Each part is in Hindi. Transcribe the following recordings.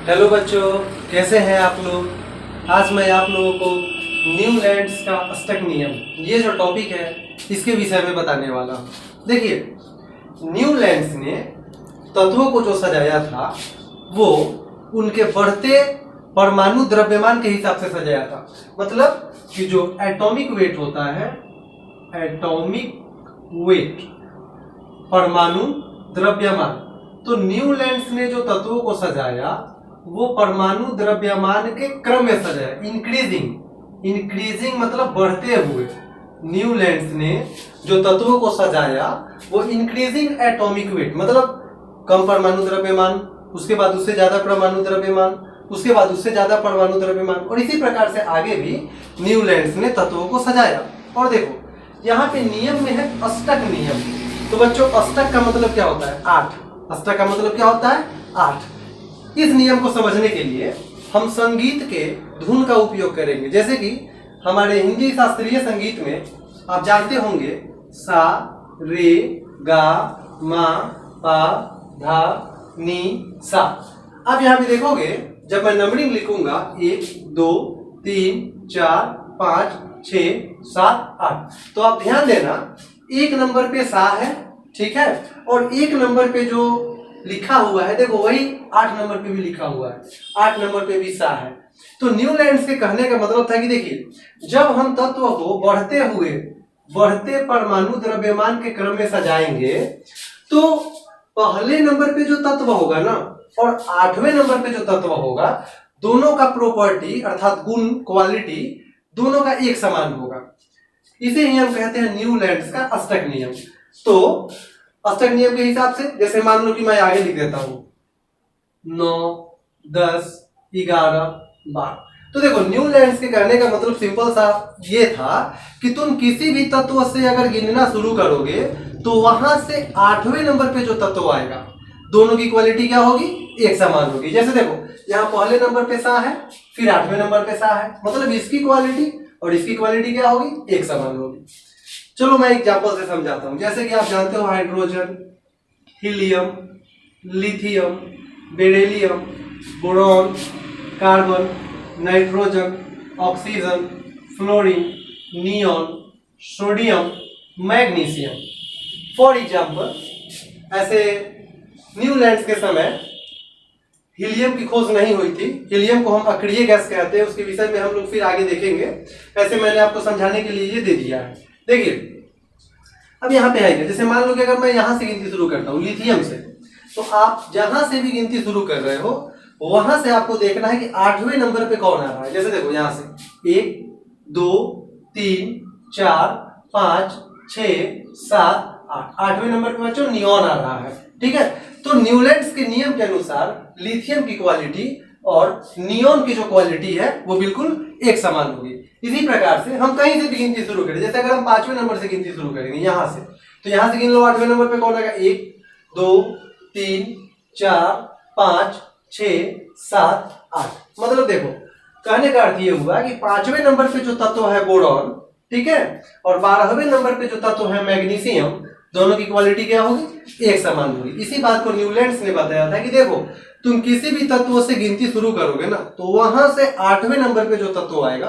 हेलो बच्चों, कैसे हैं आप लोग। आज मैं आप लोगों को न्यूलैंड्स का अष्टक नियम, ये जो टॉपिक है इसके विषय में बताने वाला हूँ। देखिए, न्यूलैंड्स ने तत्वों को जो सजाया था वो उनके बढ़ते परमाणु द्रव्यमान के हिसाब से सजाया था। मतलब कि जो एटॉमिक वेट होता है, एटॉमिक वेट परमाणु द्रव्यमान, तो न्यूलैंड्स ने जो तत्वों को सजाया वो परमाणु द्रव्यमान के क्रम में सजाया। इंक्रीजिंग मतलब बढ़ते हुए। न्यूलैंड्स ने जो तत्वों को सजाया वो इंक्रीजिंग एटॉमिक वेट, मतलब कम परमाणु द्रव्यमान, उसके बाद उससे ज्यादा परमाणु द्रव्यमान, उसके बाद उससे ज्यादा परमाणु द्रव्यमान, और इसी प्रकार से आगे भी न्यूलैंड्स ने तत्वों को सजाया। और देखो यहाँ पे नियम में है अष्टक नियम। तो बच्चों, अष्टक का मतलब क्या होता है? 8। अष्टक का मतलब क्या होता है? 8। इस नियम को समझने के लिए हम संगीत के धुन का उपयोग करेंगे। जैसे कि हमारे हिंदी शास्त्रीय संगीत में आप जानते होंगे सा, रे, गा, मा, पा, धा, नी, सा। अब यहाँ पे देखोगे, जब मैं नंबरिंग लिखूंगा 1 2 3 4 5 6 7 8, तो आप ध्यान देना, एक नंबर पे सा है, ठीक है, और एक नंबर पे जो लिखा हुआ है देखो वही 8 नंबर पे भी लिखा हुआ है, 8 नंबर पे भी सा है। तो न्यूलैंड्स के कहने का मतलब था कि देखिए, जब हम तत्व को बढ़ते परमाणु द्रव्यमान के क्रम में सजाएंगे तो पहले नंबर पे जो तत्व होगा ना और 8वें नंबर पे जो तत्व होगा, दोनों का प्रॉपर्टी अर्थात गुण, क्वालिटी दोनों का एक समान होगा। इसे ही हम कहते हैं न्यूलैंड्स का अष्टक नियम। तो अष्टक नियम के हिसाब से, जैसे मान लो कि मैं आगे लिख देता हूं 9 10 11 12, तो देखो न्यूलैंड्स के कहने का मतलब सिंपल सा ये था कि तुम किसी भी तत्व से अगर गिनना शुरू करोगे तो वहां से 8वें नंबर पे जो तत्व आएगा दोनों की क्वालिटी क्या होगी? एक समान होगी। जैसे देखो यहाँ पहले नंबर पे सा है, फिर 8वें नंबर पे सा है, मतलब इसकी क्वालिटी और इसकी क्वालिटी क्या होगी? एक समान होगी। चलो मैं एग्जांपल से समझाता हूं। जैसे कि आप जानते हो hydrogen, helium, lithium, beryllium, boron, carbon, nitrogen, oxygen, fluorine, neon, sodium, magnesium. For example, ऐसे न्यूलैंड्स के समय हीलियम की खोज नहीं हुई थी। हीलियम को हम अक्रिय गैस कहते हैं, उसके विषय में हम लोग फिर आगे देखेंगे। ऐसे मैंने आपको समझाने के लिए ये दे दिया है। देखिए अब यहाँ पे आएगा, जैसे मान लो कि अगर मैं यहाँ से गिनती शुरू करता हूँ लिथियम से, तो आप जहां से भी गिनती शुरू कर रहे हो वहां से आपको देखना है कि 8वें नंबर पे कौन आ रहा है। जैसे देखो यहाँ से 1 2 3 4 5 6 7 8, 8वें नंबर पे बच्चों नियॉन आ रहा है, ठीक है। तो न्यूलैंड्स के नियम के अनुसार लिथियम की क्वालिटी और नियॉन की जो क्वालिटी है वो बिल्कुल एक समान होगी। इसी प्रकार से हम कहीं से भी गिनती शुरू करें, जैसे अगर हम 5वें नंबर से गिनती शुरू करेंगे यहाँ से, तो यहाँ से गिन लो 8वें नंबर पे कौन आएगा? 1 2 3 4 5 6 7 8। मतलब देखो कहने का अर्थ ये हुआ कि 5वें नंबर पे जो तत्व है बोरॉन, ठीक है, और 12वें नंबर पे जो तत्व है मैग्नीशियम, दोनों की क्वालिटी क्या होगी? एक समान होगी। इसी बात को न्यूलैंड्स ने बताया था कि देखो तुम किसी भी तत्व से गिनती शुरू करोगे ना तो वहां से 8वें नंबर पे जो तत्व आएगा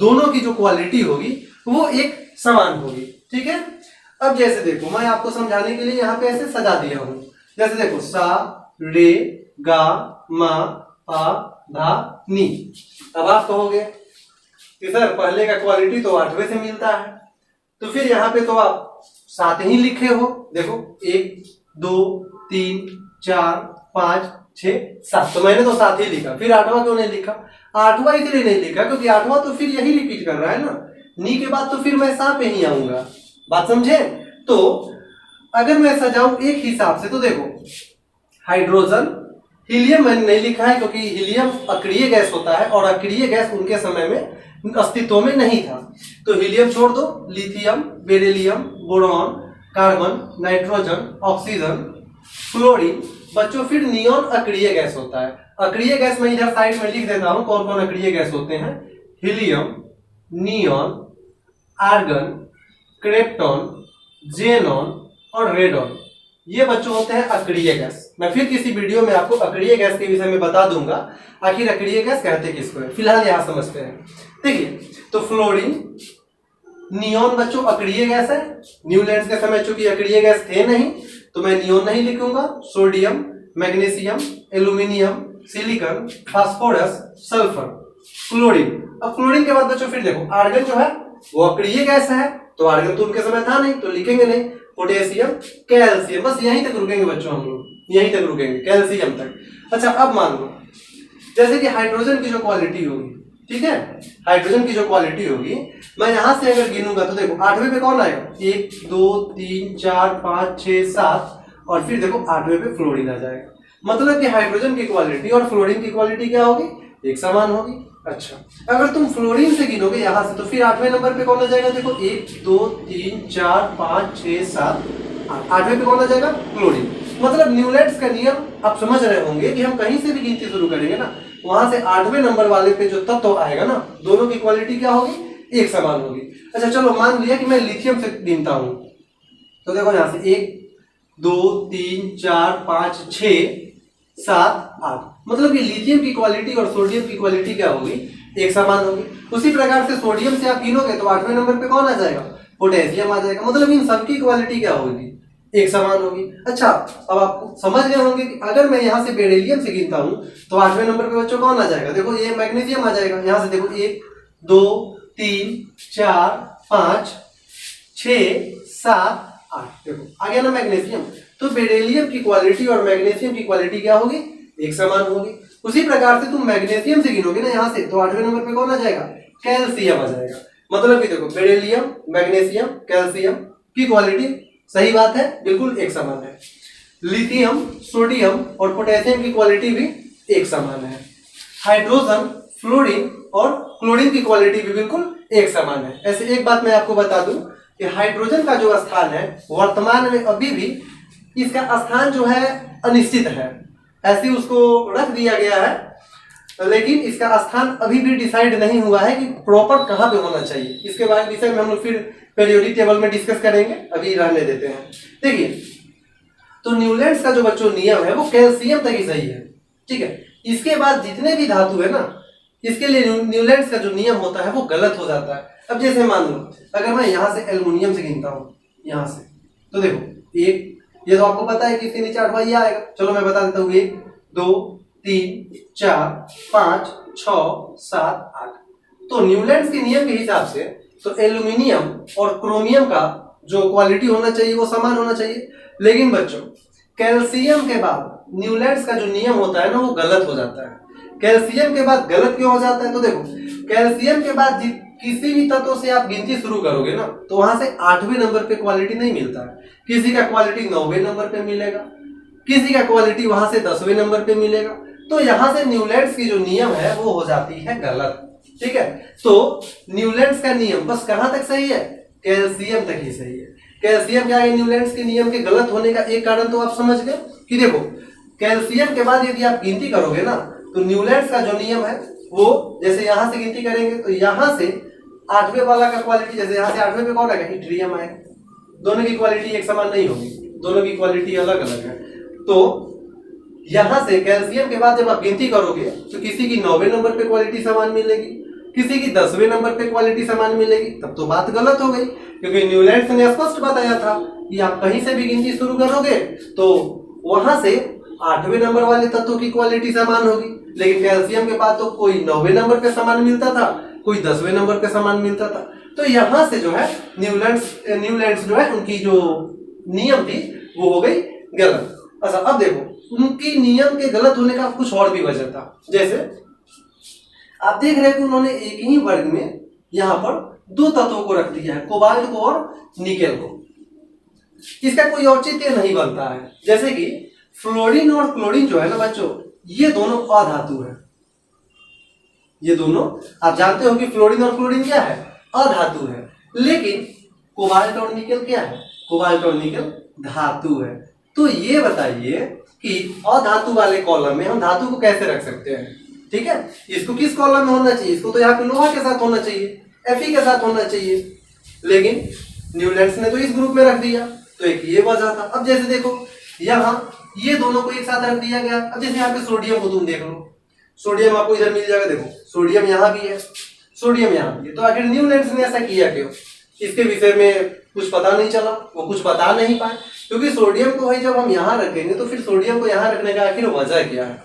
दोनों की जो क्वालिटी होगी वो एक समान होगी, ठीक है। अब जैसे देखो मैं आपको समझाने के लिए यहाँ पे ऐसे सजा दिया हूं। जैसे देखो सा, रे, गा, मा, पा, धा, नी। अब आप कहोगे कि सर पहले का क्वालिटी तो 8वें से मिलता है, तो फिर यहाँ पे तो आप 7 ही लिखे हो। देखो 1 2 3 4 5 6 7, तो मैंने तो 7 ही लिखा, फिर 8वां क्यों नहीं लिखा? 8वां इसलिए नहीं लिखा क्योंकि 8वां तो फिर यही रिपीट कर रहा है ना, नी के बाद तो फिर मैं सा पे ही आऊंगा। बात समझे? तो अगर मैं सजाऊं एक हिसाब से, तो देखो हाइड्रोजन, हीलियम मैंने नहीं लिखा है क्योंकि हीलियम अक्रिय गैस होता है और अक्रिय गैस उनके समय में अस्तित्व में नहीं था, तो हीलियम छोड़ दो। Lithium, beryllium, boron, carbon, nitrogen, oxygen, fluorine. बच्चों फिर नियॉन अक्रिय गैस होता है। अक्रिय गैस मैं इधर साइड में लिख देता हूं कौन कौन अक्रिय गैस होते हैं। Helium, neon, argon, krypton, xenon और रेडॉन, ये बच्चों होते हैं अक्रिय गैस। मैं फिर किसी वीडियो में आपको अक्रिय गैस के विषय में बता दूंगा, आखिर अक्रिय गैस कहते किसको है, फिलहाल यहां समझते हैं। देखिए, तो फ्लोरीन, नियोन बच्चों अक्रिय गैस है। न्यूलैंड्स के समय चूंकि अक्रिय गैस थे नहीं तो मैं नियोन नहीं लिखूंगा। Sodium, magnesium, aluminium, silicon, phosphorus, sulphur, chlorine. अब क्लोरीन के बाद बच्चों फिर देखो, आर्गन जो है वो अक्रिय गैस है, तो आर्गन तो उनके समय था नहीं तो लिखेंगे नहीं। पोटेशियम, कैल्शियम, बस यहीं तक रुकेंगे बच्चों हम लोग, यहीं तक रुकेंगे कैल्शियम तक। अच्छा, अब मान लो जैसे कि हाइड्रोजन की जो क्वालिटी होगी, ठीक है, हाइड्रोजन की जो क्वालिटी होगी, मैं यहां से अगर गिनूंगा तो देखो 8वें पे कौन आएगा, 1 2 3 4 5 6 7, और फिर देखो 8वें पे फ्लोरीन आ जाएगा। मतलब कि हाइड्रोजन की क्वालिटी और फ्लोरीन की क्वालिटी क्या होगी, एक समान होगी। अच्छा, अगर तुम फ्लोरीन से गिनोगे यहां से तो फिर 8वें नंबर पे कौन आ जाएगा, देखो 1 2 3 4 5 6 7, 8वें पे कौन आ जाएगा, क्लोरीन। मतलब न्यूलैंड्स का नियम आप समझ रहे होंगे कि हम कहीं से भी गिनती शुरू करेंगे ना, वहां से 8वें नंबर वाले पे जो तत्व आएगा ना, दोनों की क्वालिटी क्या होगी, एक समान होगी। अच्छा चलो, मान लिया कि मैं लिथियम से गिनता हूं, तो देखो यहां से 1 2 3 4 5 6 7 8, मतलब कि लिथियम की क्वालिटी और सोडियम की क्वालिटी क्या होगी, एक समान होगी। उसी प्रकार से सोडियम से आप गिनोगे तो 8वें नंबर पे कौन आ जाएगा, पोटेशियम आ जाएगा। मतलब इन सबकी क्वालिटी क्या होगी, एक समान होगी। अच्छा, अब आप समझ गए होंगे कि अगर मैं यहाँ से बेरिलियम से गिनता हूं तो 8वें नंबर पे बच्चों कौन आ जाएगा, देखो ये मैग्नीशियम आ जाएगा। यहाँ से देखो 1 2 3 4 5 6 7 8, देखो आ गया ना मैग्नीशियम। तो बेरिलियम की क्वालिटी और मैग्नीशियम की क्वालिटी क्या होगी, एक समान होगी। उसी प्रकार से तुम मैग्नीशियम से गिनोगे ना यहाँ से तो 8वें नंबर पे कौन आ जाएगा, कैल्शियम आ जाएगा। मतलब कि देखो बेरिलियम, मैग्नीशियम, कैल्शियम की क्वालिटी, सही बात है, बिल्कुल एक समान है। लिथियम, सोडियम और पोटेशियम की क्वालिटी भी एक समान है। हाइड्रोजन, फ्लोरीन और क्लोरीन की क्वालिटी भी बिल्कुल एक समान है। ऐसे एक बात मैं आपको बता दूं कि हाइड्रोजन का जो स्थान है वर्तमान में अभी भी इसका स्थान जो है अनिश्चित है, ऐसे उसको रख दिया गया है, लेकिन इसका स्थान अभी भी डिसाइड नहीं हुआ है कि प्रॉपर कहां पे होना चाहिए। इसके बारे विषय में हम लोग फिर पीरियोडिक टेबल में डिस्कस करेंगे, अभी रहने देते हैं। देखिए, तो न्यूलैंड्स का जो बच्चों नियम है वो कैल्शियम तक ही सही है, ठीक है। इसके बाद जितने भी धातु है ना, इसके लिए न्यूलैंड्स का जो नियम होता है वो गलत हो जाता है। अब जैसे मान लो अगर मैं यहां से एल्युमिनियम से गिनता हूं यहां से, तो देखो एक, ये तो आपको पता है कि इसके नीचे 8वां ये आएगा। चलो मैं बता देता हूँ, 1 2 3 4 5 6 7 8। तो न्यूलैंड्स के नियम के हिसाब से तो एल्युमिनियम और क्रोमियम का जो क्वालिटी होना चाहिए वो समान होना चाहिए। लेकिन बच्चों कैल्शियम के बाद न्यूलैंड्स का जो नियम होता है ना वो गलत हो जाता है। कैल्शियम के बाद गलत क्यों हो जाता है, तो देखो कैल्शियम के बाद किसी भी तत्व से आप गिनती शुरू करोगे ना तो वहां से 8वें नंबर पे क्वालिटी नहीं मिलता है। किसी का क्वालिटी 9वें नंबर पे मिलेगा, किसी का क्वालिटी वहां से 10वें नंबर पे मिलेगा। तो यहां से न्यूलैंड्स की जो नियम है वो हो जाती है गलत, ठीक है। तो न्यूलैंड्स का नियम बस कहां तक सही है, कैल्शियम तक ही सही है। कैल्शियम क्या है, न्यूलैंड्स के नियम के गलत होने का एक कारण तो आप समझ गए कि देखो कैल्शियम के बाद यदि आप गिनती करोगे ना तो न्यूलैंड्स का जो नियम है वो जैसे यहां से गिनती करेंगे तो यहां से 8वें वाला का क्वालिटी, जैसे यहां से 8वें पे कौन आएगा, इट्रियम आएगा। दोनों की क्वालिटी एक समान नहीं होगी, दोनों की क्वालिटी अलग अलग है। तो यहां से कैल्शियम के बाद जब आप गिनती करोगे तो किसी की 9वें नंबर पे क्वालिटी समान मिलेगी, किसी की 10वें नंबर पे क्वालिटी समान मिलेगी, तब तो बात गलत हो गई। क्योंकि न्यूलैंड्स ने स्पष्ट बताया था कि आप कहीं से भी गिनती शुरू करोगे तो वहां से 8वें नंबर वाले तत्वों की क्वालिटी समान होगी। लेकिन कैल्शियम के बाद तो कोई 9वें नंबर पे समान मिलता था, कोई 10वें नंबर पे समान मिलता था। तो यहां से जो है न्यूलैंड्स जो है उनकी जो नियम थी वो हो गई गलत। अच्छा, अब देखो उनकी नियम के गलत होने का कुछ और भी वजह था। जैसे आप देख रहे हैं कि उन्होंने एक ही वर्ग में यहां पर दो तत्वों को रख दिया है, कोबाल्ट को और निकेल को। इसका कोई औचित्य नहीं बनता है। जैसे कि फ्लोरीन और क्लोरीन जो है ना बच्चों, ये दोनों अधातु है। ये दोनों आप जानते हो कि फ्लोरीन और क्लोरीन क्या है, अधातु है। लेकिन कोबाल्ट और निकेल क्या है, कोबाल्ट और निकेल धातु है। तो ये बताइए कि अधातु वाले कॉलम में हम धातु को कैसे रख सकते हैं, ठीक है। इसको किस कॉलम में होना चाहिए, इसको तो यहाँ पे लोहा के साथ होना चाहिए, Fe के साथ होना चाहिए। लेकिन न्यूलैंड्स ने तो इस ग्रुप में रख दिया, तो एक ये वजह था। अब जैसे देखो यहाँ ये दोनों को एक साथ रख दिया गया। अब जैसे यहाँ पे सोडियम को तुम देख लो, सोडियम आपको इधर मिल जाएगा, देखो सोडियम यहाँ भी है, सोडियम यहाँ भी है। तो आखिर न्यूलैंड्स ने ऐसा किया क्यों? इसके विषय में कुछ पता नहीं चला, वो कुछ बता नहीं पाए, क्योंकि सोडियम को भाई जब हम यहाँ रखेंगे तो फिर सोडियम को यहाँ रखने का आखिर वजह क्या है?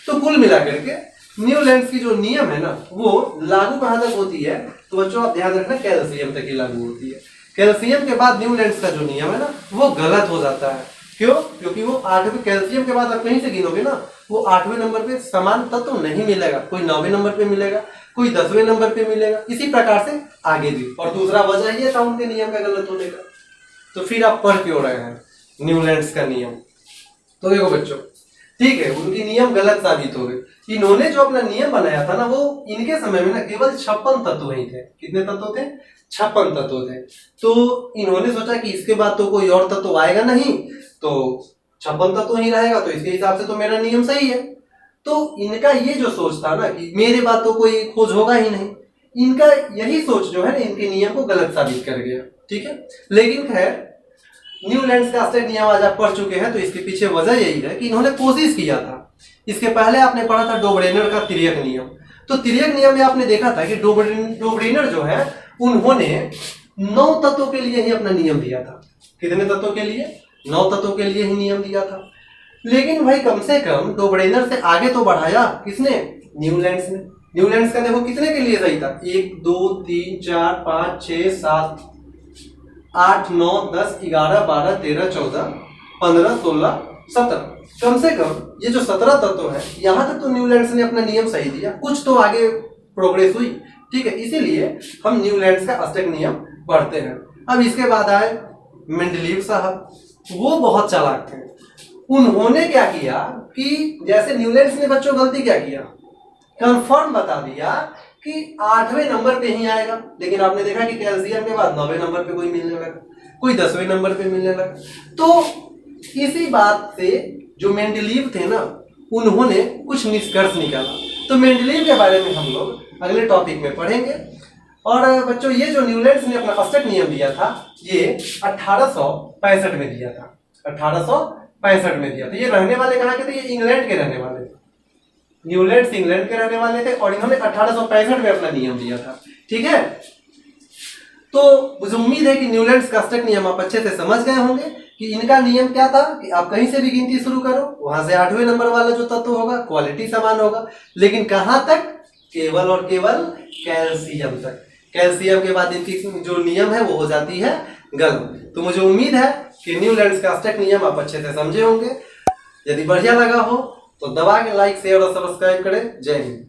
तो कुल मिलाकर के न्यूलैंड्स की जो नियम है ना वो लागू कहाँ तक होती है? तो बच्चों आप ध्यान रखना, कैल्शियम तक ही लागू होती है। कैल्शियम के बाद न्यूलैंड्स का जो नियम है ना वो गलत हो जाता है। क्यों? क्योंकि वो 8वें, कैल्शियम के बाद आप कहीं से गिनोगे ना वो 8वें नंबर पे समान तत्व तो नहीं मिलेगा, कोई 9वें नंबर पे मिलेगा, कोई 10वें नंबर पे मिलेगा, इसी प्रकार से आगे भी। और दूसरा वजह ये था उनके नियम का गलत होने का। तो फिर आप पढ़ क्यों रहे हैं न्यूलैंड्स का नियम? तो देखो बच्चों, ठीक है, उनकी नियम गलत साबित हो गए। इन्होंने जो अपना नियम बनाया था ना वो इनके समय में ना केवल 56 तत्व ही थे। कितने तत्व थे? 56 तत्व थे। तो इन्होंने सोचा कि इसके बाद तो कोई और तत्व आएगा नहीं, तो 56 तत्व ही रहेगा, तो इसके हिसाब से तो मेरा नियम सही है। तो इनका ये जो सोच था ना कि मेरे बाद तो कोई खोज होगा ही नहीं, इनका यही सोच जो है ना इनके नियम को गलत साबित कर गया। ठीक है, लेकिन खैर न्यूलैंड्स का अस्टेक नियम आज आप पढ़ चुके हैं, तो इसके पीछे वजह यही है कि इन्होंने कोशिश किया था। इसके पहले आपने पढ़ा था डोब्रेनर का तिर्यक नियम। तो तिर्यक नियम में आपने देखा था कि डोब्रेनर जो है उन्होंने 9 तत्वों के लिए ही अपना नियम दिया था। कितने तत्वों के लिए? 9 तत्वों के लिए ही नियम दिया था। लेकिन भाई कम से कम डोब्रेनर से आगे तो बढ़ाया किसने? न्यूलैंड्स ने। न्यूलैंड्स का देखो कितने के लिए सही था? 1 2 3 4 5 6 7 8 9 10 11 12 13 14 15 16 17। कम से कम ये जो 17 तत्व है यहाँ तक तो न्यूलैंड्स ने अपना नियम सही दिया, कुछ तो आगे प्रोग्रेस हुई। ठीक है, इसीलिए हम न्यूलैंड्स का अस्टेक नियम पढ़ते हैं। अब इसके बाद आए मेंडलीव साहब, वो बहुत चालाक थे। उन्होंने क्या किया कि जैसे न्यूलैंड्स ने बच्चों गलती क्या किया, कंफर्म बता दिया कि 8वें नंबर पे ही आएगा। लेकिन आपने देखा कि कैल्शियम के बाद 9वें नंबर पे कोई मिलने लगा, कोई 10वें नंबर पे मिलने लगा। तो इसी बात से जो मेंडलीव थे ना उन्होंने कुछ निष्कर्ष निकाला। तो मेंडलीव के बारे में हम लोग अगले टॉपिक में पढ़ेंगे। और बच्चों ये जो न्यूलैंड्स ने अपना अस्टेक नियम दिया था ये 1865 में दिया था। 1865 में दिया था। ये रहने वाले कहाँ के थे? ये इंग्लैंड के रहने वाले थे। न्यूलैंड्स इंग्लैंड के रहने वाले थे और इन्होंने 1865 में अपना नियम दिया था। ठीक है, तो मुझे उम्मीद है कि न्यूलैंड्स का अस्टेक नियम आप अच्छे से समझ गए होंगे कि इनका नियम क्या था कि आप कहीं से भी गिनती शुरू करो, वहां से 8वें नंबर वाला जो तत्व होगा क्वालिटी समान होगा, लेकिन कहां तक? केवल और केवल कैल्शियम तक। कैल्शियम के बाद इनकी जो नियम है वो हो जाती है गलत। तो मुझे उम्मीद है कि न्यूलैंड्स का अस्टेक नियम आप अच्छे से समझे होंगे। यदि बढ़िया लगा हो तो दबा के लाइक शेयर और सब्सक्राइब करें। जय हिंद।